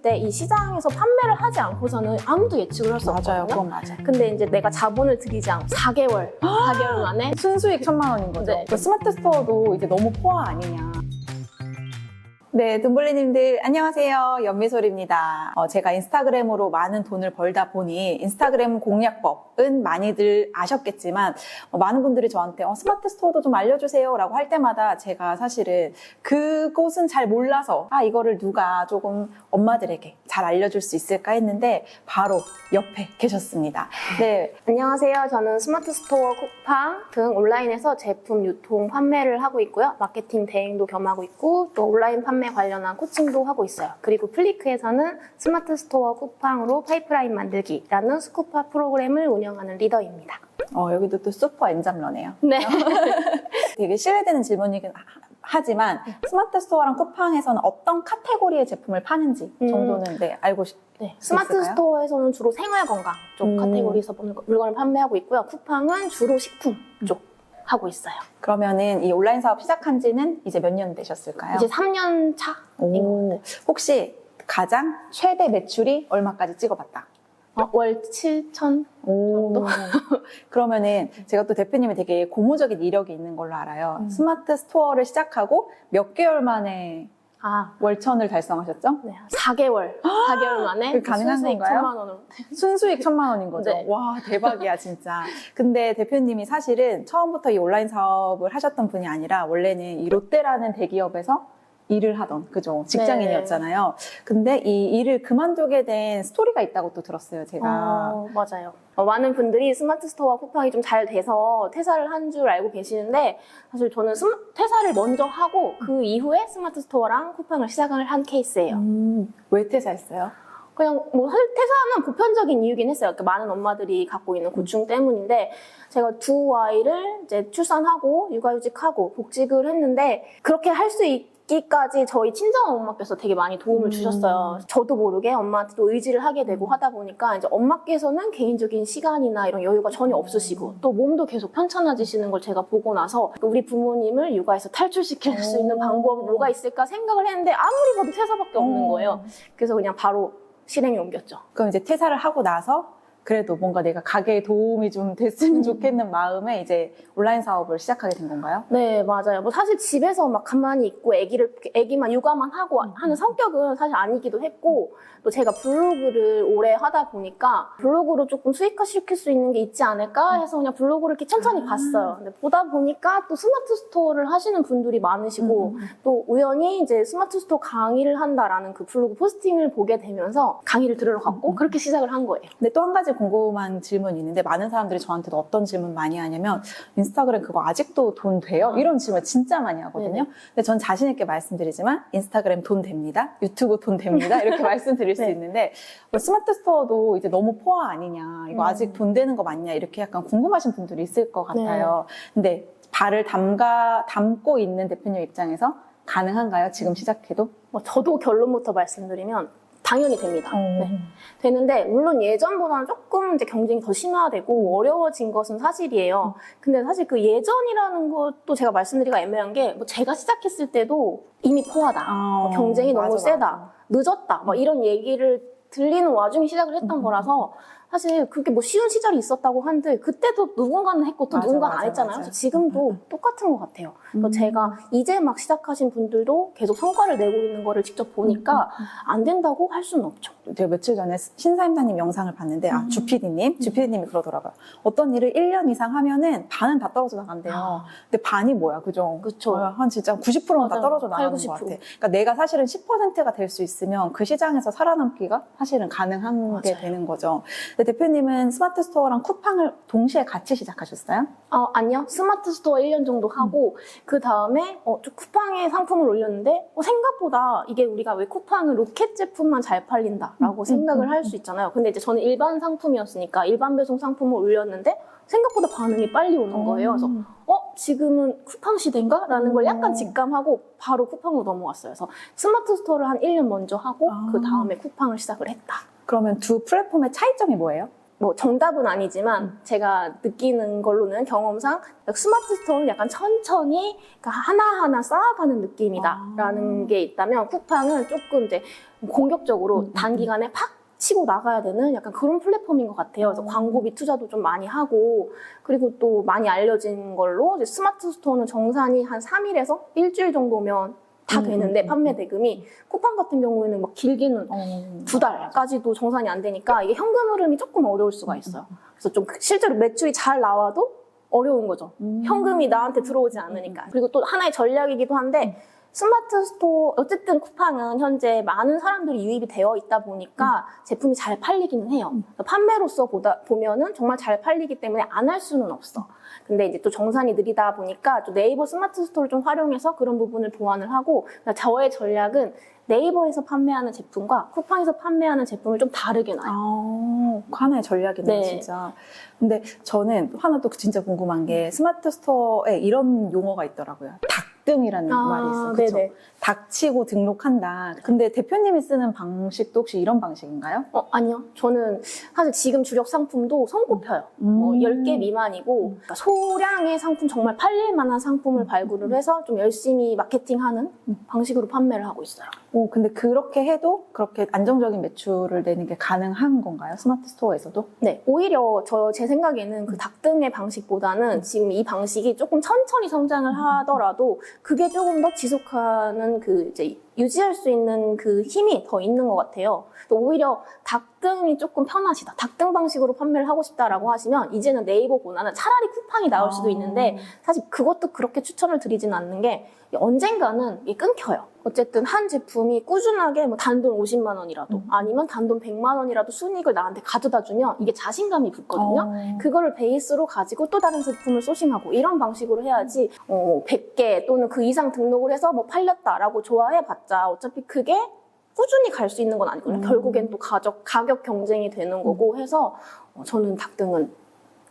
근데 이 시장에서 판매를 하지 않고서는 아무도 예측을 할 수 없거든요. 맞아요, 그건 맞아요. 근데 이제 내가 자본을 들이지 않고 4개월 만에 순수익 1,000만 원인 거죠. 네. 그 스마트 스토어도 이제 너무 포화 아니냐. 네, 돈블리님들 안녕하세요. 연미솔입니다. 제가 인스타그램으로 많은 돈을 벌다 보니 인스타그램 공략법은 많이들 아셨겠지만 많은 분들이 저한테 스마트 스토어도 좀 알려주세요 라고 할 때마다 제가 사실은 그곳은 잘 몰라서 이거를 누가 조금 엄마들에게 잘 알려줄 수 있을까 했는데 바로 옆에 계셨습니다. 네, 안녕하세요. 저는 스마트 스토어, 쿠팡 등 온라인에서 제품 유통 판매를 하고 있고요. 마케팅 대행도 겸하고 있고 또 온라인 판매 관련한 코칭도 하고 있어요. 그리고 플리크에서는 스마트 스토어 쿠팡으로 파이프라인 만들기라는 스쿠파 프로그램을 운영하는 리더입니다. 여기도 또 슈퍼 엔잡러네요. 네. 되게 신뢰되는 질문이긴 하지만 스마트 스토어랑 쿠팡에서는 어떤 카테고리의 제품을 파는지 정도는 알고 네, 스마트 있을까요? 스토어에서는 주로 생활건강 쪽 카테고리에서 물건을 판매하고 있고요. 쿠팡은 주로 식품 쪽 하고 있어요. 그러면은 이 온라인 사업 시작한 지는 이제 몇 년 되셨을까요? 이제 3년 차인 것 같아요. 혹시 가장 최대 매출이 얼마까지 찍어봤다? 월 7천 정도? 그러면은 제가 또 대표님이 되게 고무적인 이력이 있는 걸로 알아요. 스마트 스토어를 시작하고 몇 개월 만에 월천을 달성하셨죠? 네, 4개월 만에 그게 가능한 순수익 건가요? 1,000만 원으로. 순수익 1,000만 원인 거죠? 네. 와, 대박이야, 진짜. 근데 대표님이 사실은 처음부터 이 온라인 사업을 하셨던 분이 아니라 원래는 이 롯데라는 대기업에서 일을 하던, 그죠? 직장인이었잖아요. 근데 이 일을 그만두게 된 스토리가 있다고 또 들었어요, 제가. 맞아요. 많은 분들이 스마트 스토어와 쿠팡이 좀 잘 돼서 퇴사를 한 줄 알고 계시는데 사실 저는 퇴사를 먼저 하고 그 이후에 스마트 스토어랑 쿠팡을 시작을 한 케이스예요. 왜 퇴사했어요? 그냥 사실 퇴사는 보편적인 이유긴 했어요. 그러니까 많은 엄마들이 갖고 있는 고충 때문인데 제가 두 아이를 이제 출산하고 육아휴직하고 복직을 했는데 그렇게 할 수 있기까지 저희 친정 엄마께서 되게 많이 도움을 주셨어요. 저도 모르게 엄마한테 또 의지를 하게 되고 하다 보니까 이제 엄마께서는 개인적인 시간이나 이런 여유가 전혀 없으시고 또 몸도 계속 편찮아지시는 걸 제가 보고 나서 우리 부모님을 육아에서 탈출시킬 수 있는 방법이 뭐가 있을까 생각을 했는데 아무리 봐도 퇴사밖에 없는 거예요. 그래서 그냥 바로 실행에 옮겼죠. 그럼 이제 퇴사를 하고 나서 그래도 뭔가 내가 가게에 도움이 좀 됐으면 좋겠는 마음에 이제 온라인 사업을 시작하게 된 건가요? 네, 맞아요. 사실 집에서 막 가만히 있고 애기만 육아만 하고 하는 성격은 사실 아니기도 했고 또 제가 블로그를 오래 하다 보니까 블로그로 조금 수익화시킬 수 있는 게 있지 않을까 해서 그냥 블로그를 이렇게 천천히 봤어요. 근데 보다 보니까 또 스마트 스토어를 하시는 분들이 많으시고 또 우연히 이제 스마트 스토어 강의를 한다라는 그 블로그 포스팅을 보게 되면서 강의를 들으러 갔고 그렇게 시작을 한 거예요. 근데 또 한 가지 궁금한 질문이 있는데 많은 사람들이 저한테도 어떤 질문 많이 하냐면 인스타그램 그거 아직도 돈 돼요? 이런 질문 진짜 많이 하거든요. 근데 전 자신 있게 말씀드리지만 인스타그램 돈 됩니다. 유튜브 돈 됩니다. 이렇게 말씀드릴 수 있는데 스마트 스토어도 이제 너무 포화 아니냐 이거 아직 돈 되는 거 맞냐 이렇게 약간 궁금하신 분들이 있을 것 같아요. 근데 발을 담고 있는 대표님 입장에서 가능한가요? 지금 시작해도? 저도 결론부터 말씀드리면 당연히 됩니다. 네. 되는데 물론 예전보다는 조금 이제 경쟁이 더 심화되고 어려워진 것은 사실이에요. 근데 사실 그 예전이라는 것도 제가 말씀드리기가 애매한 게 제가 시작했을 때도 이미 포화다. 경쟁이 너무 세다. 늦었다. 이런 얘기를 들리는 와중에 시작을 했던 거라서 사실 그게 쉬운 시절이 있었다고 한들 그때도 누군가는 했고 또 누군가는 안 했잖아요. 그래서 지금도 똑같은 것 같아요. 그러니까 제가 이제 막 시작하신 분들도 계속 성과를 내고 있는 거를 직접 보니까 안 된다고 할 수는 없죠. 제가 며칠 전에 신사임사님 영상을 봤는데 주PD님이 그러더라고요. 어떤 일을 1년 이상 하면은 반은 다 떨어져 나간대요. 근데 반이 뭐야, 그죠? 그쵸. 한 진짜 90%는 다 떨어져 나가는 80, 것 같아. 90%. 그러니까 내가 사실은 10%가 될 수 있으면 그 시장에서 살아남기가 사실은 가능한 게 되는 거죠. 근데 대표님은 스마트 스토어랑 쿠팡을 동시에 같이 시작하셨어요? 아니요. 스마트 스토어 1년 정도 하고 그 다음에 쿠팡에 상품을 올렸는데 생각보다 이게 우리가 왜 쿠팡은 로켓 제품만 잘 팔린다라고 생각을 할 수 있잖아요. 근데 이제 저는 일반 상품이었으니까 일반 배송 상품을 올렸는데 생각보다 반응이 빨리 오는 거예요. 그래서 지금은 쿠팡 시대인가? 라는 걸 약간 직감하고 바로 쿠팡으로 넘어왔어요. 그래서 스마트 스토어를 한 1년 먼저 하고 그 다음에 쿠팡을 시작을 했다. 그러면 두 플랫폼의 차이점이 뭐예요? 뭐 정답은 아니지만 제가 느끼는 걸로는 경험상 스마트 스토어는 약간 천천히 그러니까 하나하나 쌓아가는 느낌이다라는 게 있다면 쿠팡은 조금 이제 공격적으로 단기간에 팍 치고 나가야 되는 약간 그런 플랫폼인 것 같아요. 그래서 광고비 투자도 좀 많이 하고 그리고 또 많이 알려진 걸로 이제 스마트 스토어는 정산이 한 3일에서 일주일 정도면 다 되는데 판매 대금이 쿠팡 같은 경우에는 막 길게는 2달까지도 정산이 안 되니까 이게 현금 흐름이 조금 어려울 수가 있어요. 그래서 좀 실제로 매출이 잘 나와도 어려운 거죠. 현금이 나한테 들어오지 않으니까. 그리고 또 하나의 전략이기도 한데 스마트 스토어 어쨌든 쿠팡은 현재 많은 사람들이 유입이 되어 있다 보니까 제품이 잘 팔리기는 해요. 판매로서 보면은 정말 잘 팔리기 때문에 안 할 수는 없어. 근데 이제 또 정산이 느리다 보니까 또 네이버 스마트 스토어를 좀 활용해서 그런 부분을 보완을 하고 저의 전략은 네이버에서 판매하는 제품과 쿠팡에서 판매하는 제품을 좀 다르게 놔요. 하나의 전략이네요, 네. 진짜. 근데 저는 하나 또 진짜 궁금한 게 스마트 스토어에 이런 용어가 있더라고요. 닭등이라는 말이 있어요. 그렇죠? 네네. 닭치고 등록한다. 근데 대표님이 쓰는 방식도 혹시 이런 방식인가요? 아니요. 저는 사실 지금 주력 상품도 손꼽혀요. 10개 미만이고 그러니까 소량의 상품, 정말 팔릴 만한 상품을 발굴을 해서 좀 열심히 마케팅하는 방식으로 판매를 하고 있어요. 근데 그렇게 해도 그렇게 안정적인 매출을 내는 게 가능한 건가요? 스마트 스토어에서도? 네, 오히려 제 생각에는 그 닭등의 방식보다는 지금 이 방식이 조금 천천히 성장을 하더라도 그게 조금 더 지속하는 그 이제 유지할 수 있는 그 힘이 더 있는 것 같아요. 또 오히려 닭등이 조금 편하시다. 닭등 방식으로 판매를 하고 싶다라고 하시면 이제는 네이버보다는 차라리 쿠팡이 나올 수도 있는데 사실 그것도 그렇게 추천을 드리진 않는 게 언젠가는 이게 끊겨요. 어쨌든 한 제품이 꾸준하게 뭐 단돈 50만 원이라도 아니면 단돈 100만 원이라도 순이익을 나한테 가져다 주면 이게 자신감이 붙거든요. 그거를 베이스로 가지고 또 다른 제품을 소싱하고 이런 방식으로 해야지 100개 또는 그 이상 등록을 해서 뭐 팔렸다라고 좋아해봤자 어차피 그게 꾸준히 갈 수 있는 건 아니거든요. 결국엔 또 가격 경쟁이 되는 거고 해서 저는 닭등은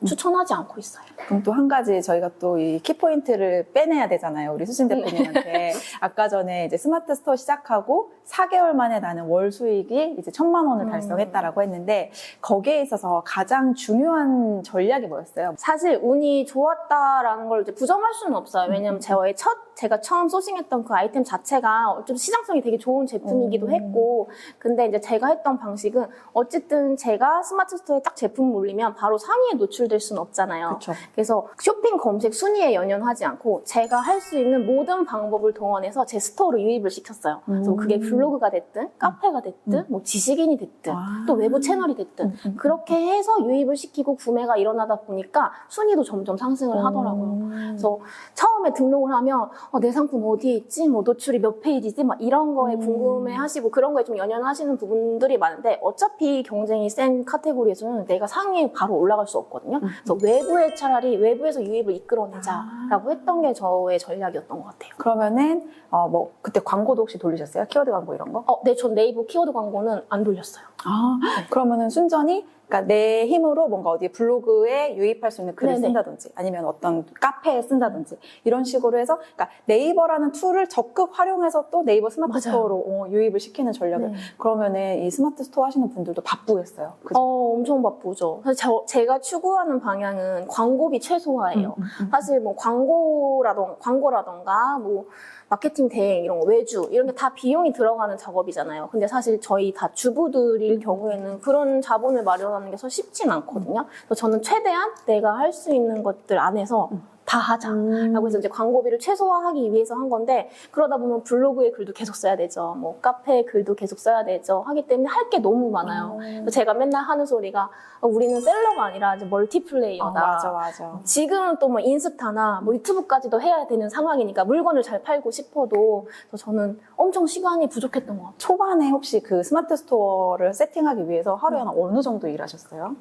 추천하지 않고 있어요. 그럼 또 한 가지 저희가 또 이 키포인트를 빼내야 되잖아요. 우리 수진 대표님한테. 아까 전에 이제 스마트 스토어 시작하고 4개월 만에 나는 월 수익이 이제 1,000만 원을 달성했다라고 했는데 거기에 있어서 가장 중요한 전략이 뭐였어요? 사실 운이 좋았다라는 걸 이제 부정할 수는 없어요. 왜냐면 제가 처음 소싱했던 그 아이템 자체가 어쨌든 시장성이 되게 좋은 제품이기도 했고 근데 이제 제가 했던 방식은 어쨌든 제가 스마트 스토어에 딱 제품 올리면 바로 상위에 노출될 수는 없잖아요. 그쵸. 그래서 쇼핑 검색 순위에 연연하지 않고 제가 할 수 있는 모든 방법을 동원해서 제 스토어로 유입을 시켰어요. 그래서 그게 블로그가 됐든 카페가 됐든 뭐 지식인이 됐든 또 외부 채널이 됐든 그렇게 해서 유입을 시키고 구매가 일어나다 보니까 순위도 점점 상승을 하더라고요. 그래서 처음에 등록을 하면 내 상품 어디에 있지? 뭐 노출이 몇 페이지지? 막 이런 거에 궁금해하시고 그런 거에 좀 연연하시는 부분들이 많은데 어차피 경쟁이 센 카테고리에서는 내가 상위에 바로 올라갈 수 없거든요. 그래서 차라리 외부에서 유입을 이끌어내자라고 했던 게 저의 전략이었던 것 같아요. 그러면은 뭐 그때 광고도 혹시 돌리셨어요? 키워드 광고 이런 거? 네, 전 네이버 키워드 광고는 안 돌렸어요. 그러면은 순전히 그러니까 내 힘으로 뭔가 어디 블로그에 유입할 수 있는 글을 네네. 쓴다든지 아니면 어떤 카페에 쓴다든지 이런 식으로 해서 그러니까 네이버라는 툴을 적극 활용해서 또 네이버 스마트 맞아요. 스토어로 유입을 시키는 전략을 그러면은 이 스마트 스토어 하시는 분들도 바쁘겠어요. 그죠? 엄청 바쁘죠. 사실 제가 추구하는 방향은 광고비 최소화예요. 사실 뭐 광고라던가 뭐 마케팅 대행 이런 거 외주 이런 게 다 비용이 들어가는 작업이잖아요. 근데 사실 저희 다 주부들일 경우에는 그런 자본을 마련하는 게 서 쉽진 않거든요. 그래서 저는 최대한 내가 할 수 있는 것들 안에서 다 하자라고 해서 이제 광고비를 최소화하기 위해서 한 건데 그러다 보면 블로그에 글도 계속 써야 되죠. 뭐 카페에 글도 계속 써야 되죠. 하기 때문에 할 게 너무 많아요. 그래서 제가 맨날 하는 소리가 우리는 셀러가 아니라 이제 멀티플레이어다. 맞아. 지금은 또 뭐 인스타나 뭐 유튜브까지도 해야 되는 상황이니까 물건을 잘 팔고 싶어도 저는 엄청 시간이 부족했던 것 같아요. 초반에 혹시 그 스마트 스토어를 세팅하기 위해서 하루에 한 어느 정도 일하셨어요?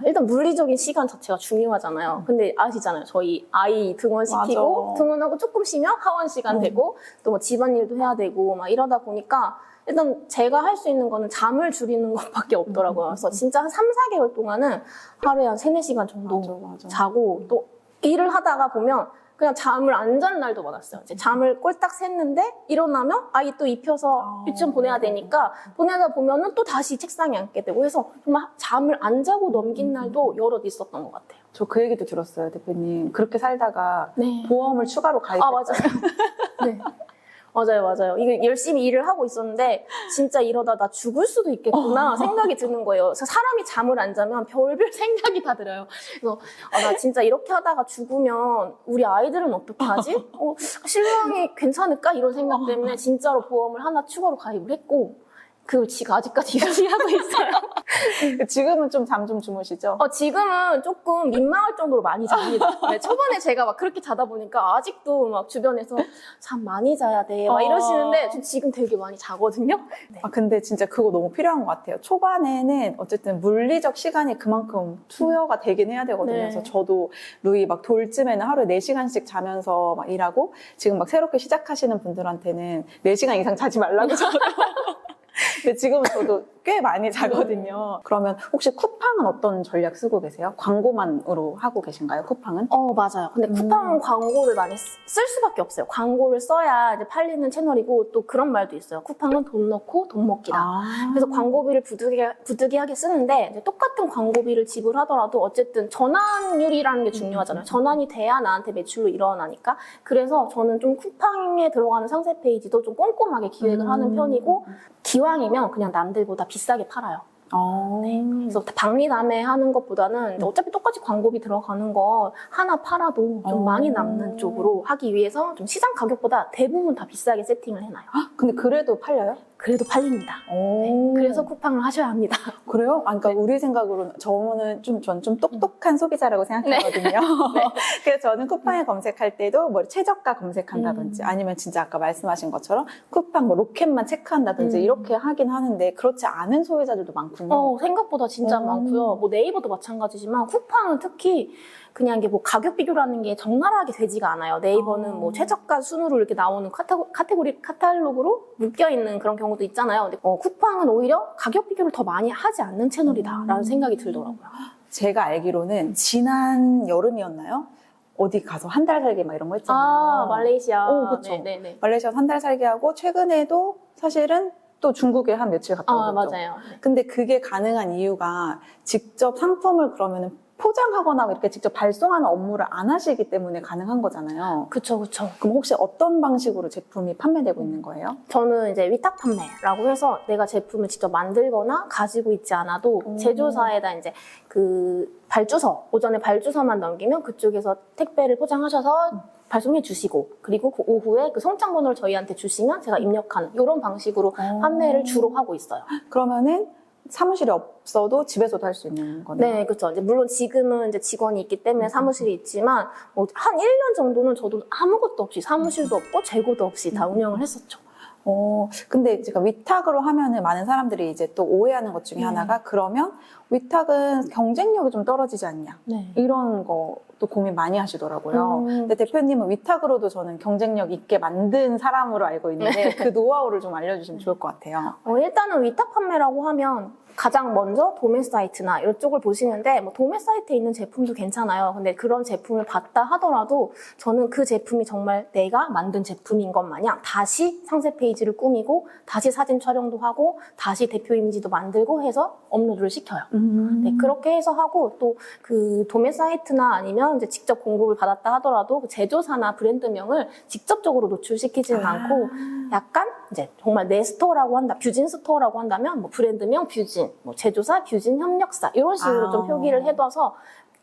일단 물리적인 시간 자체가 중요하잖아요. 근데 아시잖아요. 저희 아이 등원시키고 맞아. 등원하고 조금 쉬면 하원 시간 되고 또 뭐 집안일도 해야 되고 막 이러다 보니까 일단 제가 할 수 있는 거는 잠을 줄이는 것밖에 없더라고요. 그래서 진짜 한 3, 4개월 동안은 하루에 한 3, 4시간 정도 맞아. 자고 또 일을 하다가 보면 그냥 잠을 안 잔 날도 많았어요. 이제 잠을 꼴딱 샜는데 일어나면 아이 또 입혀서 유치원 보내야 되니까 보내다 보면은 또 다시 책상에 앉게 되고 해서 정말 잠을 안 자고 넘긴 날도 여럿 있었던 것 같아요. 저 그 얘기도 들었어요, 대표님. 그렇게 살다가 네. 보험을 추가로 가입했어요. 아, 맞아요. 네. 맞아요. 이게 열심히 일을 하고 있었는데 진짜 이러다 나 죽을 수도 있겠구나 생각이 드는 거예요. 그래서 사람이 잠을 안 자면 별별 생각이 다 들어요. 그래서 나 진짜 이렇게 하다가 죽으면 우리 아이들은 어떻게 하지? 신랑이 괜찮을까? 이런 생각 때문에 진짜로 보험을 하나 추가로 가입을 했고 그걸 지금 아직까지 유지하고 있어요. 지금은 좀 잠 좀 주무시죠? 지금은 조금 민망할 정도로 많이 잡니다. 네, 초반에 제가 막 그렇게 자다 보니까 아직도 막 주변에서 잠 많이 자야 돼. 막 이러시는데 저 지금 되게 많이 자거든요. 네. 근데 진짜 그거 너무 필요한 것 같아요. 초반에는 어쨌든 물리적 시간이 그만큼 투여가 되긴 해야 되거든요. 네. 그래서 저도 루이 막 돌쯤에는 하루에 4시간씩 자면서 막 일하고 지금 막 새롭게 시작하시는 분들한테는 4시간 이상 자지 말라고 저도 근데 지금은 저도 꽤 많이 자거든요. 그러면 혹시 쿠팡은 어떤 전략 쓰고 계세요? 광고만으로 하고 계신가요, 쿠팡은? 맞아요. 근데 쿠팡은 광고를 많이 쓸 수밖에 없어요. 광고를 써야 이제 팔리는 채널이고 또 그런 말도 있어요. 쿠팡은 돈 넣고 돈 먹기다. 그래서 광고비를 부득이하게 쓰는데 이제 똑같은 광고비를 지불하더라도 어쨌든 전환율이라는 게 중요하잖아요. 전환이 돼야 나한테 매출로 일어나니까. 그래서 저는 좀 쿠팡에 들어가는 상세 페이지도 좀 꼼꼼하게 기획을 하는 편이고 기왕이면 그냥 남들보다 비싸게 팔아요. 네. 그래서 박리담회 하는 것보다는 어차피 똑같이 광고비 들어가는 거 하나 팔아도 좀 많이 남는 쪽으로 하기 위해서 좀 시장 가격보다 대부분 다 비싸게 세팅을 해놔요. 근데 그래도 팔려요? 그래도 팔립니다. 네. 그래서 쿠팡을 하셔야 합니다. 그래요? 그러니까 우리 생각으로는 전 좀 똑똑한 소비자라고 생각하거든요. 네. 그래서 저는 쿠팡에 검색할 때도 뭐 최저가 검색한다든지 아니면 진짜 아까 말씀하신 것처럼 쿠팡 뭐 로켓만 체크한다든지 이렇게 하긴 하는데 그렇지 않은 소비자들도 많군요. 생각보다 진짜 많고요. 뭐 네이버도 마찬가지지만 쿠팡은 특히 그냥 이게 뭐 가격 비교라는 게 적나라하게 되지가 않아요. 네이버는 뭐 최저가 순으로 이렇게 나오는 카탈로그로 묶여있는 그런 경우도 있잖아요. 근데 쿠팡은 오히려 가격 비교를 더 많이 하지 않는 채널이다라는 생각이 들더라고요. 제가 알기로는 지난 여름이었나요? 어디 가서 한 달 살기 막 이런 거 했잖아요. 말레이시아. 그쵸. 네네네. 말레이시아에서 한 달 살기 하고 최근에도 사실은 또 중국에 한 며칠 갔다 오셨죠. 맞아요. 네. 근데 그게 가능한 이유가 직접 상품을 그러면은 포장하거나 이렇게 직접 발송하는 업무를 안 하시기 때문에 가능한 거잖아요. 그쵸. 그럼 혹시 어떤 방식으로 제품이 판매되고 있는 거예요? 저는 이제 위탁 판매라고 해서 내가 제품을 직접 만들거나 가지고 있지 않아도 제조사에다 이제 그 발주서, 오전에 발주서만 넘기면 그쪽에서 택배를 포장하셔서 발송해 주시고 그리고 그 오후에 그 송장 번호를 저희한테 주시면 제가 입력하는 이런 방식으로 판매를 주로 하고 있어요. 그러면은 사무실이 없어도 집에서도 할 수 있는 거네요. 네, 그렇죠. 이제 물론 지금은 이제 직원이 있기 때문에 사무실이 있지만 뭐 한 1년 정도는 저도 아무것도 없이 사무실도 없고 재고도 없이 다 운영을 했었죠. 근데 제가 위탁으로 하면은 많은 사람들이 이제 또 오해하는 것 중에 하나가 그러면 위탁은 경쟁력이 좀 떨어지지 않냐. 네. 이런 것도 고민 많이 하시더라고요. 근데 대표님은 위탁으로도 저는 경쟁력 있게 만든 사람으로 알고 있는데 그 노하우를 좀 알려주시면 좋을 것 같아요. 일단은 위탁 판매라고 하면 가장 먼저 도매 사이트나 이쪽을 보시는데 뭐 도매 사이트에 있는 제품도 괜찮아요. 근데 그런 제품을 봤다 하더라도 저는 그 제품이 정말 내가 만든 제품인 것 마냥 다시 상세 페이지를 꾸미고 다시 사진 촬영도 하고 다시 대표 이미지도 만들고 해서 업로드를 시켜요. 네, 그렇게 해서 하고 또 그 도매 사이트나 아니면 이제 직접 공급을 받았다 하더라도 그 제조사나 브랜드명을 직접적으로 노출시키지는 않고 약간 이제 정말 내 스토어라고 한다, 뷰진 스토어라고 한다면 뭐 브랜드명 뷰진, 뭐 제조사 뷰진 협력사 이런 식으로 좀 표기를 해둬서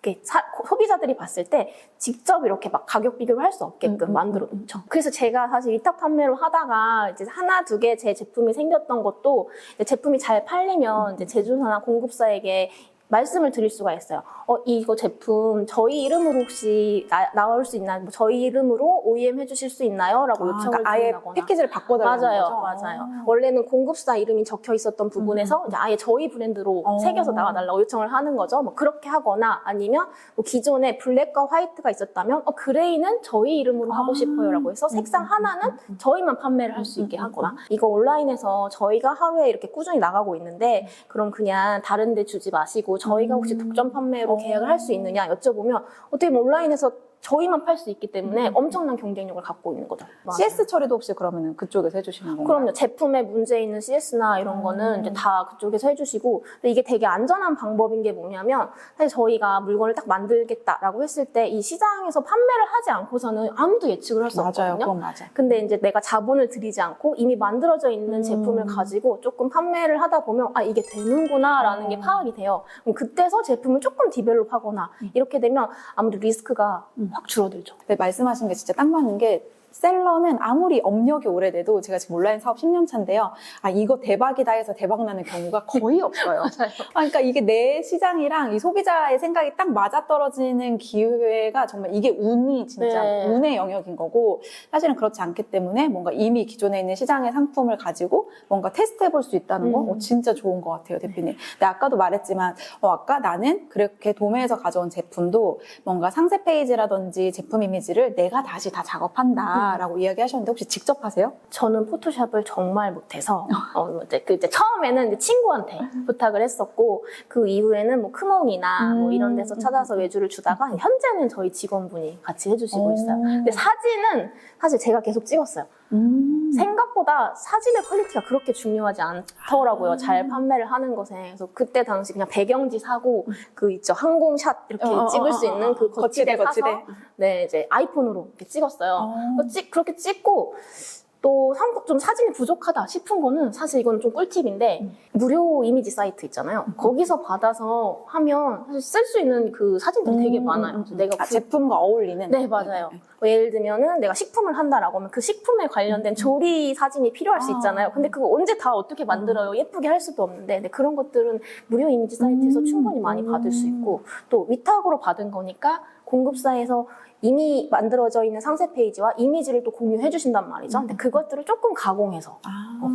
이렇게 소비자들이 봤을 때 직접 이렇게 막 가격 비교를 할 수 없게끔 만들어 놓죠. 그래서 제가 사실 위탁 판매로 하다가 이제 하나, 두 개 제 제품이 생겼던 것도 이제 제품이 잘 팔리면 이제 제조사나 공급사에게 말씀을 드릴 수가 있어요. 이거 제품 저희 이름으로 혹시 나올 수 있나요? 뭐 저희 이름으로 OEM 해주실 수 있나요? 라고 요청을 그러니까 아예 드린다거나. 패키지를 바꿔달라는 거죠? 맞아요. 원래는 공급사 이름이 적혀 있었던 부분에서 이제 아예 저희 브랜드로 새겨서 나와달라고 요청을 하는 거죠. 뭐 그렇게 하거나 아니면 뭐 기존에 블랙과 화이트가 있었다면 그레이는 저희 이름으로 하고 싶어요라고 해서 색상 하나는 저희만 판매를 할 수 있게 하거나 이거 온라인에서 저희가 하루에 이렇게 꾸준히 나가고 있는데 그럼 그냥 다른 데 주지 마시고 저희가 혹시 독점 판매로 계약을 할 수 있느냐 여쭤보면 어떻게 보면 온라인에서 저희만 팔 수 있기 때문에 엄청난 경쟁력을 갖고 있는 거죠. CS 처리도 혹시 그러면은 그쪽에서 해주시는 건가요? 그럼요. 제품에 문제 있는 CS나 이런 거는 이제 다 그쪽에서 해주시고, 근데 이게 되게 안전한 방법인 게 뭐냐면, 사실 저희가 물건을 딱 만들겠다라고 했을 때 이 시장에서 판매를 하지 않고서는 아무도 예측을 할 수 맞아요. 없거든요. 그건 맞아요. 근데 이제 내가 자본을 들이지 않고 이미 만들어져 있는 제품을 가지고 조금 판매를 하다 보면 아 이게 되는구나라는 게 파악이 돼요. 그럼 그때서 제품을 조금 디벨롭하거나 이렇게 되면 아무래도 리스크가 확 줄어들죠. 네, 말씀하신 게 진짜 딱 맞는 게 셀러는 아무리 업력이 오래돼도 제가 지금 온라인 사업 10년 차인데요. 아, 이거 대박이다 해서 대박 나는 경우가 거의 없어요. 맞아요. 그러니까 이게 내 시장이랑 이 소비자의 생각이 딱 맞아떨어지는 기회가 정말 이게 운이 진짜 네. 운의 영역인 거고 사실은 그렇지 않기 때문에 뭔가 이미 기존에 있는 시장의 상품을 가지고 뭔가 테스트 해볼 수 있다는 거 진짜 좋은 것 같아요, 대표님. 근데 아까도 말했지만 아까 나는 그렇게 도매에서 가져온 제품도 뭔가 상세 페이지라든지 제품 이미지를 내가 다시 다 작업한다. 라고 이야기하셨는데 혹시 직접 하세요? 저는 포토샵을 정말 못해서 이제 처음에는 이제 친구한테 부탁을 했었고 그 이후에는 뭐 크몽이나 뭐 이런 데서 찾아서 외주를 주다가 현재는 저희 직원분이 같이 해주시고 있어요. 근데 사진은 사실 제가 계속 찍었어요. 생각보다 사진의 퀄리티가 그렇게 중요하지 않더라고요. 잘 판매를 하는 것에. 그래서 그때 당시 그냥 배경지 사고 그 있죠 항공샷 이렇게 찍을 수 있는 그 거치대 사서 네 이제 아이폰으로 이렇게 찍었어요. 그렇게 찍고 또 좀 사진이 부족하다 싶은 거는 사실 이건 좀 꿀팁인데 무료 이미지 사이트 있잖아요. 거기서 받아서 하면 사실 쓸 수 있는 그 사진들이 되게 많아요. 그래서 내가 제품과 어울리는? 네, 맞아요. 예를 들면은 내가 식품을 한다라고 하면 그 식품에 관련된 조리 사진이 필요할 수 있잖아요. 근데 그거 언제 다 어떻게 만들어요? 예쁘게 할 수도 없는데 근데 그런 것들은 무료 이미지 사이트에서 충분히 많이 받을 수 있고 또 위탁으로 받은 거니까 공급사에서 이미 만들어져 있는 상세 페이지와 이미지를 또 공유해 주신단 말이죠. 근데 그것들을 조금 가공해서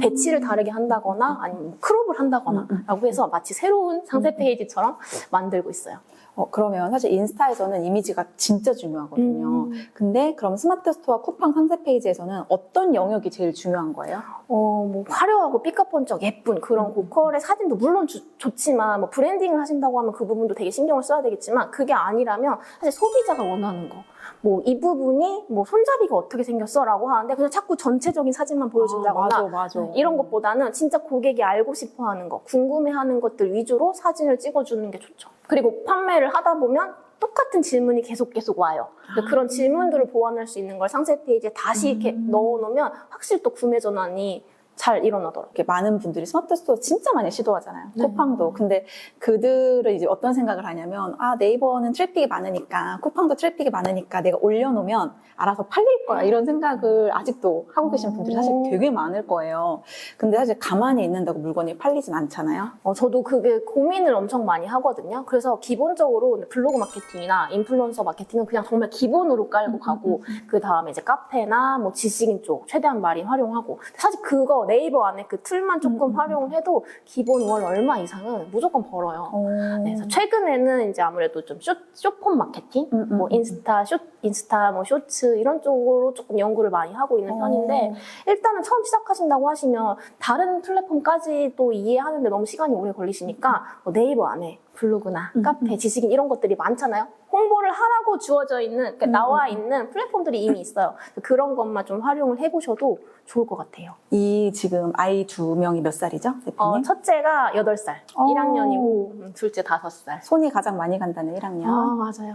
배치를 다르게 한다거나 아니면 뭐 크롭을 한다거나 라고 해서 마치 새로운 상세 페이지처럼 만들고 있어요. 그러면 사실 인스타에서는 이미지가 진짜 중요하거든요. 근데 그럼 스마트 스토어 쿠팡 상세 페이지에서는 어떤 영역이 제일 중요한 거예요? 뭐 화려하고 삐까뻔쩍 예쁜 그런 고퀄의 사진도 물론 좋지만 뭐 브랜딩을 하신다고 하면 그 부분도 되게 신경을 써야 되겠지만 그게 아니라면 사실 소비자가 원하는 거 뭐 이 부분이 뭐 손잡이가 어떻게 생겼어? 라고 하는데 그냥 자꾸 전체적인 사진만 보여준다거나 맞아. 이런 것보다는 진짜 고객이 알고 싶어 하는 거, 궁금해하는 것들 위주로 사진을 찍어주는 게 좋죠. 그리고 판매를 하다 보면 똑같은 질문이 계속 와요. 그런 질문들을 보완할 수 있는 걸 상세 페이지에 다시 이렇게 넣어놓으면 확실히 또 구매 전환이 잘 일어나더라고요. 이렇게 많은 분들이 스마트 스토어 진짜 많이 시도하잖아요. 쿠팡도. 근데 그들은 이제 어떤 생각을 하냐면 네이버는 트래픽이 많으니까 쿠팡도 트래픽이 많으니까 내가 올려놓으면 알아서 팔릴 거야 이런 생각을 아직도 하고 계신 분들이 사실 되게 많을 거예요. 근데 사실 가만히 있는다고 물건이 팔리진 않잖아요. 저도 그게 고민을 엄청 많이 하거든요. 그래서 기본적으로 블로그 마케팅이나 인플루언서 마케팅은 그냥 정말 기본으로 깔고 가고 그 다음에 이제 카페나 뭐 지식인 쪽 최대한 많이 활용하고 사실 그거 네이버 안에 그 툴만 조금 활용을 해도 기본 월 얼마 이상은 무조건 벌어요. 네, 그래서 최근에는 이제 아무래도 좀 숏폼 마케팅, 뭐 인스타 뭐 쇼츠 이런 쪽으로 조금 연구를 많이 하고 있는 편인데 일단은 처음 시작하신다고 하시면 다른 플랫폼까지 또 이해하는데 너무 시간이 오래 걸리시니까 뭐 네이버 안에 블로그나 카페, 지식인 이런 것들이 많잖아요. 홍보를 하라고 주어져 있는, 그러니까 나와 있는 플랫폼들이 이미 있어요. 그런 것만 좀 활용을 해보셔도 좋을 것 같아요. 이 지금 아이 2명이 몇 살이죠, 대표님? 첫째가 8살, 1학년이고 둘째 5살. 손이 가장 많이 간다는 1학년. 맞아요.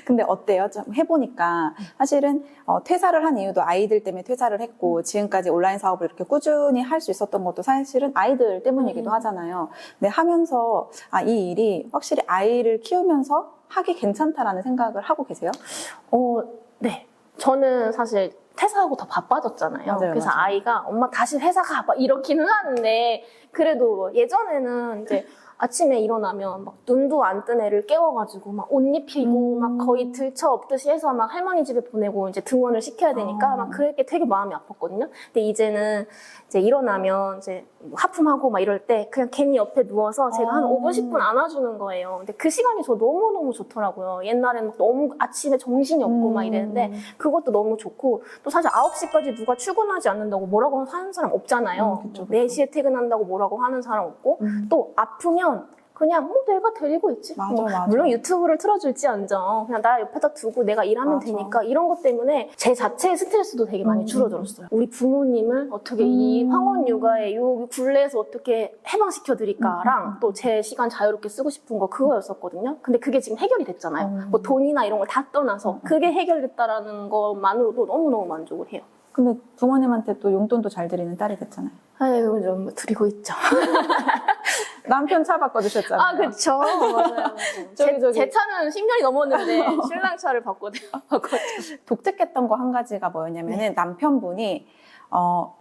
근데 어때요? 좀 해보니까 사실은 퇴사를 한 이유도 아이들 때문에 퇴사를 했고 지금까지 온라인 사업을 이렇게 꾸준히 할 수 있었던 것도 사실은 아이들 때문이기도 하잖아요. 근데 하면서 이 일이 확실히 아이를 키우면서 하기 괜찮다라는 생각을 하고 계세요? 네. 저는 사실 퇴사하고 더 바빠졌잖아요. 맞아요, 그래서 맞아요. 아이가 엄마 다시 회사 가 막 이렇기는 하는데 그래도 예전에는 이제 아침에 일어나면 막 눈도 안 뜬 애를 깨워가지고 막 옷 입히고 막 거의 들쳐 업듯이 해서 막 할머니 집에 보내고 이제 등원을 시켜야 되니까 막 그렇게 되게 마음이 아팠거든요. 근데 이제는 이제 일어나면 이제 하품하고 막 이럴 때 그냥 괜히 옆에 누워서 제가 한 5분, 10분 안아주는 거예요. 근데 그 시간이 저 너무너무 좋더라고요. 옛날에는 막 너무 아침에 정신이 없고 막 이랬는데 그것도 너무 좋고 또 사실 9시까지 누가 출근하지 않는다고 뭐라고 하는 사람 없잖아요. 그쵸. 4시에 퇴근한다고 뭐라고 하는 사람 없고 또 아프면 그냥 내가 데리고 있지. 맞아, 맞아. 물론 유튜브를 틀어줄지언정 그냥 나 옆에다 두고 내가 일하면 맞아. 되니까 이런 것 때문에 제 자체의 스트레스도 되게 많이 줄어들었어요. 우리 부모님을 어떻게 이 황혼 육아의 이 굴레에서 어떻게 해방시켜 드릴까랑 또 제 시간 자유롭게 쓰고 싶은 거 그거였었거든요. 근데 그게 지금 해결이 됐잖아요. 뭐 돈이나 이런 걸 다 떠나서 그게 해결됐다라는 것만으로도 너무너무 만족을 해요. 근데 부모님한테 또 용돈도 잘 드리는 딸이 됐잖아요. 아유, 좀 드리고 있죠. 남편 차 바꿔주셨잖아요. 아, 그쵸. 맞아요. 제 차는 10년이 넘었는데 신랑 차를 바꿨거든요. 독특했던 거 한 가지가 뭐였냐면은 남편분이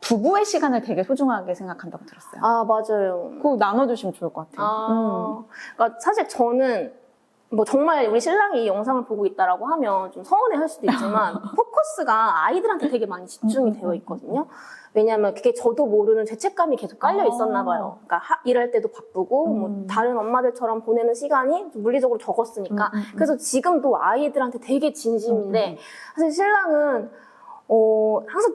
부부의 시간을 되게 소중하게 생각한다고 들었어요. 아, 맞아요. 그거 나눠주시면 좋을 것 같아요. 그러니까 사실 저는 뭐 정말 우리 신랑이 이 영상을 보고 있다라고 하면 좀 서운해 할 수도 있지만 포커스가 아이들한테 되게 많이 집중이 되어 있거든요. 왜냐하면 그게 저도 모르는 죄책감이 계속 깔려 있었나 봐요. 그러니까 일할 때도 바쁘고 뭐 다른 엄마들처럼 보내는 시간이 좀 물리적으로 적었으니까. 그래서 지금도 아이들한테 되게 진심인데 사실 신랑은 항상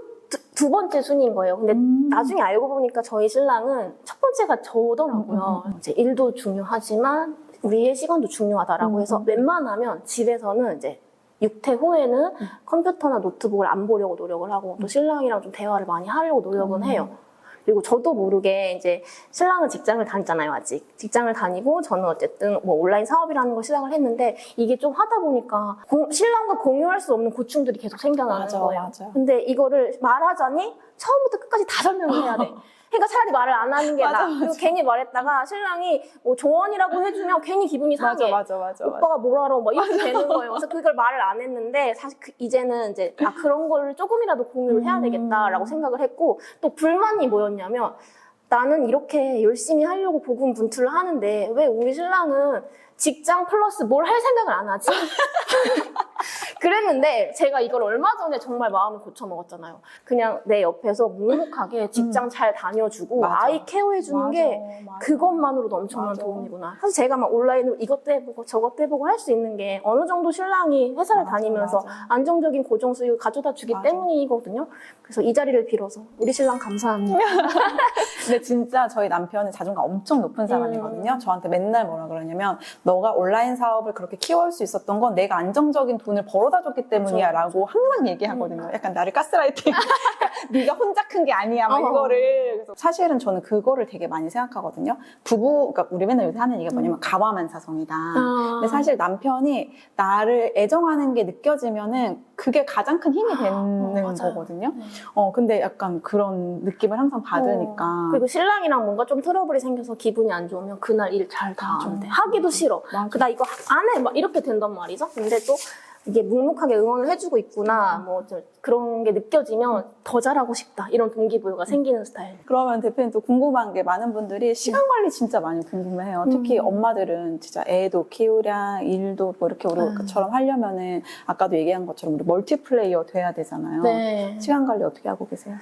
두 번째 순위인 거예요. 근데 나중에 알고 보니까 저희 신랑은 첫 번째가 저더라고요. 이제 일도 중요하지만 우리의 시간도 중요하다라고 해서 웬만하면 집에서는 이제 육퇴 후에는 컴퓨터나 노트북을 안 보려고 노력을 하고 또 신랑이랑 좀 대화를 많이 하려고 노력은 해요. 그리고 저도 모르게 이제 신랑은 직장을 다니잖아요, 아직. 직장을 다니고 저는 어쨌든 뭐 온라인 사업이라는 걸 시작을 했는데 이게 좀 하다 보니까 신랑과 공유할 수 없는 고충들이 계속 생겨나는 거예요. 맞아. 근데 이거를 말하자니 처음부터 끝까지 다 설명을 해야 돼. 그러니까 차라리 말을 안 하는 게 나아. 그리고 괜히 말했다가 신랑이 뭐 조언이라고 해주면 괜히 기분이 상해. 맞아. 오빠가 뭘 알아? 막 이렇게 되는 거예요. 그래서 그걸 말을 안 했는데 사실 이제는 이제 그런 거를 조금이라도 공유를 해야 되겠다라고 생각을 했고 또 불만이 뭐였냐면 나는 이렇게 열심히 하려고 고군분투를 하는데 왜 우리 신랑은 직장 플러스 뭘 할 생각을 안 하지? 그랬는데 제가 이걸 얼마 전에 정말 마음을 고쳐먹었잖아요. 그냥 내 옆에서 묵묵하게 직장 잘 다녀주고 맞아. 아이 케어해주는 게 그것만으로도 엄청난 도움이구나. 사실 제가 막 온라인으로 이것도 해보고 저것도 해보고 할 수 있는 게 어느 정도 신랑이 회사를 다니면서 안정적인 고정 수익을 가져다 주기 때문이거든요. 그래서 이 자리를 빌어서 우리 신랑 감사합니다. 근데 진짜 저희 남편은 자존감 엄청 높은 사람이거든요. 저한테 맨날 뭐라 그러냐면 너가 온라인 사업을 그렇게 키워올 수 있었던 건 내가 안정적인 돈을 벌어다 줬기 때문이야 라고 항상 얘기하거든요. 약간 나를 가스라이팅. 네가 혼자 큰 게 아니야 막 이거를. 그래서 사실은 저는 그거를 되게 많이 생각하거든요. 그러니까 우리 맨날 요새 하는 얘기가 뭐냐면 가와만사성이다. 근데 사실 남편이 나를 애정하는 게 느껴지면은 그게 가장 큰 힘이 되는 거거든요. 근데 약간 그런 느낌을 항상 받으니까. 그리고 신랑이랑 뭔가 좀 트러블이 생겨서 기분이 안 좋으면 그날 일 잘 다 안 돼. 하기도 싫어. 나 이거 안 해. 막 이렇게 된단 말이죠. 근데 또 이게 묵묵하게 응원을 해주고 있구나. 뭐 그런 게 느껴지면 더 잘하고 싶다. 이런 동기부여가 생기는 스타일. 그러면 대표님 또 궁금한 게 많은 분들이 시간 관리 진짜 많이 궁금해해요. 특히 엄마들은 진짜 애도 키우랴 일도 뭐 이렇게 우리처럼 하려면은 아까도 얘기한 것처럼 우리 멀티플레이어 돼야 되잖아요. 네. 시간 관리 어떻게 하고 계세요?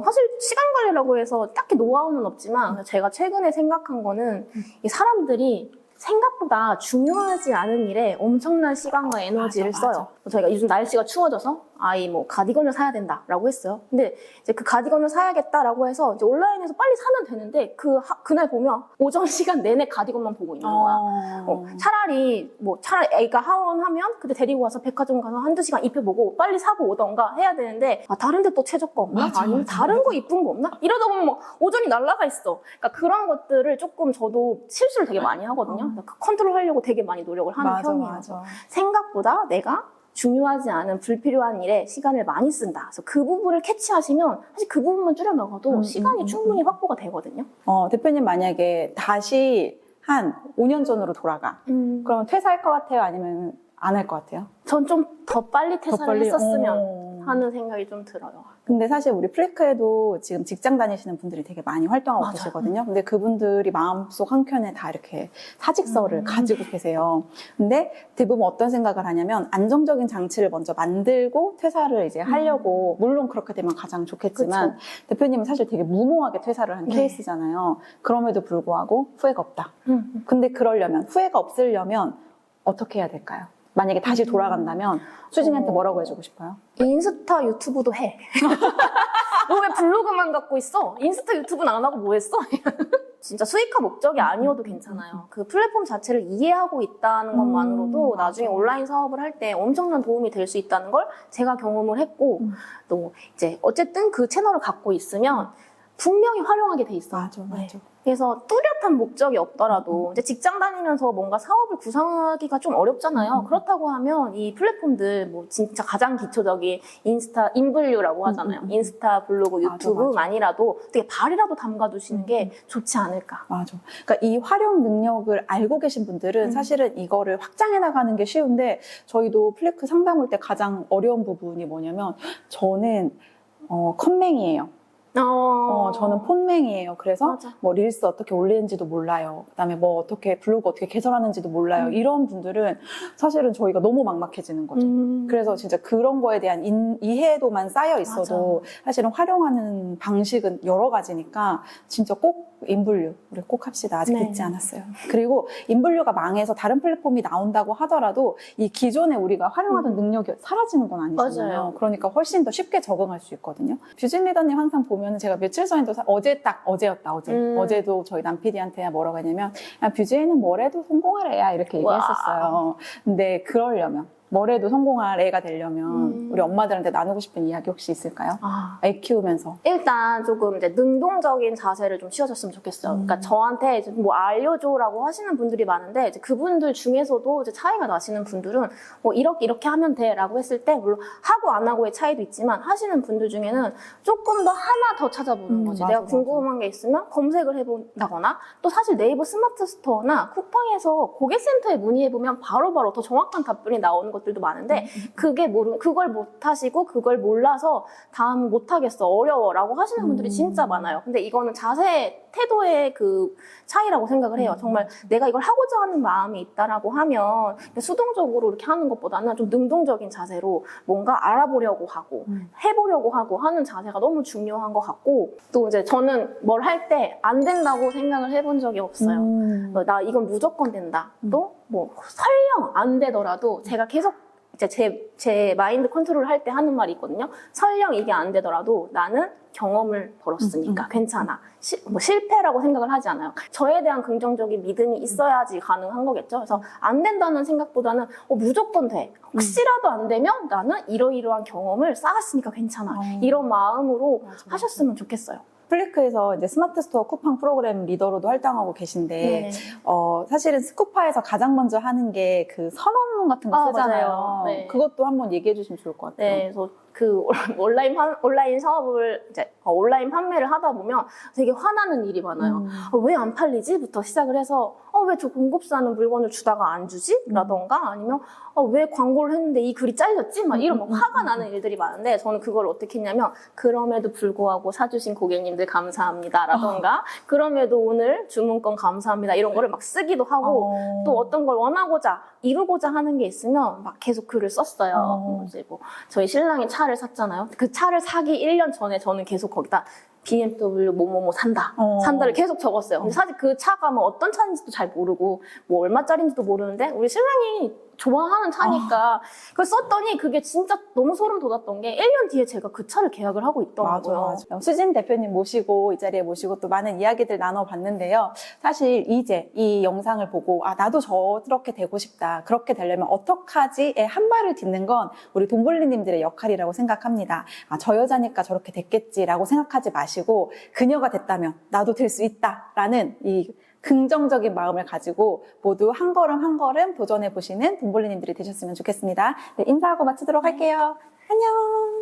사실 시간 관리라고 해서 딱히 노하우는 없지만 제가 최근에 생각한 거는 이 사람들이 생각보다 중요하지 않은 일에 엄청난 시간과 에너지를 써요. 저희가 요즘 날씨가 추워져서 아이 뭐 가디건을 사야 된다라고 했어요. 근데 이제 그 가디건을 사야겠다라고 해서 이제 온라인에서 빨리 사면 되는데 그날 보면 오전 시간 내내 가디건만 보고 있는 거야. 차라리 애가 하원하면 그때 데리고 와서 백화점 가서 한두 시간 입혀보고 빨리 사고 오던가 해야 되는데 다른 데 또 최저가 없나? 아니면 다른 거 이쁜 거 없나? 이러다 보면 막 오전이 날아가 있어. 그러니까 그런 것들을 조금 저도 실수를 되게 많이 하거든요. 그러니까 컨트롤 하려고 되게 많이 노력을 하는 편이에요. 생각보다 내가 중요하지 않은 불필요한 일에 시간을 많이 쓴다. 그래서 그 부분을 캐치하시면 사실 그 부분만 줄여 나가도 시간이 충분히 확보가 되거든요. 대표님 만약에 다시 한 5년 전으로 돌아가. 그러면 퇴사할 것 같아요? 아니면 안 할 것 같아요? 전 좀 더 빨리 퇴사를 했었으면 하는 생각이 좀 들어요. 근데 사실 우리 플리크에도 지금 직장 다니시는 분들이 되게 많이 활동하고 계시거든요. 근데 그분들이 마음속 한켠에 다 이렇게 사직서를 가지고 계세요. 근데 대부분 어떤 생각을 하냐면 안정적인 장치를 먼저 만들고 퇴사를 이제 하려고 물론 그렇게 되면 가장 좋겠지만 대표님은 사실 되게 무모하게 퇴사를 한 케이스잖아요. 그럼에도 불구하고 후회가 없다. 근데 후회가 없으려면 어떻게 해야 될까요? 만약에 다시 돌아간다면 수진이한테 뭐라고 해주고 싶어요? 인스타 유튜브도 해. 너 왜 블로그만 갖고 있어? 인스타 유튜브는 안 하고 뭐 했어? 진짜 수익화 목적이 아니어도 괜찮아요. 그 플랫폼 자체를 이해하고 있다는 것만으로도 나중에 온라인 사업을 할 때 엄청난 도움이 될 수 있다는 걸 제가 경험을 했고, 또 이제 어쨌든 그 채널을 갖고 있으면 분명히 활용하게 돼 있어요. 맞아. 그래서 뚜렷한 목적이 없더라도 이제 직장 다니면서 뭔가 사업을 구상하기가 좀 어렵잖아요. 그렇다고 하면 이 플랫폼들 뭐 진짜 가장 기초적인 인스타 인블류라고 하잖아요. 인스타, 블로그, 유튜브만이라도 되게 발이라도 담가두시는 게 좋지 않을까. 맞아. 그러니까 이 활용 능력을 알고 계신 분들은 사실은 이거를 확장해 나가는 게 쉬운데, 저희도 플래크 상담 올 때 가장 어려운 부분이 뭐냐면, 저는 컴맹이에요. 저는 폰맹이에요. 그래서 맞아. 뭐 릴스 어떻게 올리는지도 몰라요. 그다음에 뭐 어떻게 블로그 어떻게 개설하는지도 몰라요. 이런 분들은 사실은 저희가 너무 막막해지는 거죠. 그래서 진짜 그런 거에 대한 이해도만 쌓여 있어도 맞아. 사실은 활용하는 방식은 여러 가지니까 진짜 꼭 인블류 우리 꼭 합시다. 아직 네. 듣지 않았어요. 그리고 인블류가 망해서 다른 플랫폼이 나온다고 하더라도 이 기존에 우리가 활용하던 능력이 사라지는 건 아니잖아요. 맞아요. 그러니까 훨씬 더 쉽게 적응할 수 있거든요. 뷰진 리더님 항상 보면 제가 며칠 전에도 어제도 저희 남 PD한테 뭐라고 했냐면, 야, 뷰진은 뭐래도 성공할 애야 이렇게 얘기했었어요. 근데 그러려면 뭐래도 성공할 애가 되려면 우리 엄마들한테 나누고 싶은 이야기 혹시 있을까요? 애 키우면서. 일단 조금 이제 능동적인 자세를 좀 씌워줬으면 좋겠어요. 그러니까 저한테 이제 뭐 알려줘라고 하시는 분들이 많은데, 이제 그분들 중에서도 이제 차이가 나시는 분들은 뭐 이렇게 하면 돼라고 했을 때, 물론 하고 안 하고의 차이도 있지만, 하시는 분들 중에는 조금 더 하나 더 찾아보는 거지. 내가 궁금한 게 있으면 검색을 해본다거나, 또 사실 네이버 스마트 스토어나 쿠팡에서 고객센터에 문의해보면 바로바로 더 정확한 답변이 나오는 것들도 많은데, 그걸 못 하시고 그걸 몰라서 다음 못 하겠어, 어려워라고 하시는 분들이 진짜 많아요. 근데 이거는 자세, 태도의 그 차이라고 생각을 해요. 정말 내가 이걸 하고자 하는 마음이 있다라고 하면 수동적으로 이렇게 하는 것보다는 좀 능동적인 자세로 뭔가 알아보려고 하고 해보려고 하고 하는 자세가 너무 중요한 것 같고, 또 이제 저는 뭘 할 때 안 된다고 생각을 해본 적이 없어요. 나 이건 무조건 된다. 또 뭐 설령 안 되더라도 제가 계속 이제 제 마인드 컨트롤 할 때 하는 말이 있거든요. 설령 이게 안 되더라도 나는 경험을 벌었으니까 괜찮아. 뭐 실패라고 생각을 하지 않아요. 저에 대한 긍정적인 믿음이 있어야지 가능한 거겠죠. 그래서 안 된다는 생각보다는 무조건 돼. 혹시라도 안 되면 나는 이러이러한 경험을 쌓았으니까 괜찮아. 이런 마음으로 하셨으면 좋겠어요. 플리크에서 이제 스마트 스토어 쿠팡 프로그램 리더로도 활동하고 계신데, 사실은 스쿠파에서 가장 먼저 하는 게 그 선언문 같은 거 쓰잖아요. 네. 그것도 한번 얘기해 주시면 좋을 것 같아요. 네, 그래서 그 온라인 사업을 이제 온라인 판매를 하다 보면 되게 화나는 일이 많아요. 왜 안 팔리지?부터 시작을 해서 왜 저 공급사는 물건을 주다가 안 주지? 라던가 아니면 왜 광고를 했는데 이 글이 잘렸지? 막 이런 화가 나는 일들이 많은데, 저는 그걸 어떻게 했냐면, 그럼에도 불구하고 사주신 고객님들 감사합니다 라던가 그럼에도 오늘 주문권 감사합니다 이런 거를 막 쓰기도 하고, 또 어떤 걸 원하고자 이루고자 하는 게 있으면 막 계속 글을 썼어요. 이제 뭐 저희 신랑이 차를 샀잖아요. 그 차를 사기 1년 전에 저는 계속 거기다 BMW 뭐뭐뭐 산다를 계속 적었어요. 근데 사실 그 차가 뭐 어떤 차인지도 잘 모르고 뭐 얼마짜리인지도 모르는데 우리 신랑이 좋아하는 차니까 그걸 썼더니 그게 진짜 너무 소름 돋았던 게 1년 뒤에 제가 그 차를 계약을 하고 있더라고요. 맞아. 수진 대표님 모시고 이 자리에 모시고 또 많은 이야기들 나눠봤는데요. 사실 이제 이 영상을 보고 나도 저렇게 되고 싶다. 그렇게 되려면 어떡하지에 한 발을 딛는 건 우리 돈벌리님들의 역할이라고 생각합니다. 저 여자니까 저렇게 됐겠지라고 생각하지 마시고, 그녀가 됐다면 나도 될 수 있다라는 이 긍정적인 마음을 가지고 모두 한 걸음 한 걸음 도전해보시는 돈벌리님들이 되셨으면 좋겠습니다. 네, 인사하고 마치도록 할게요. 안녕.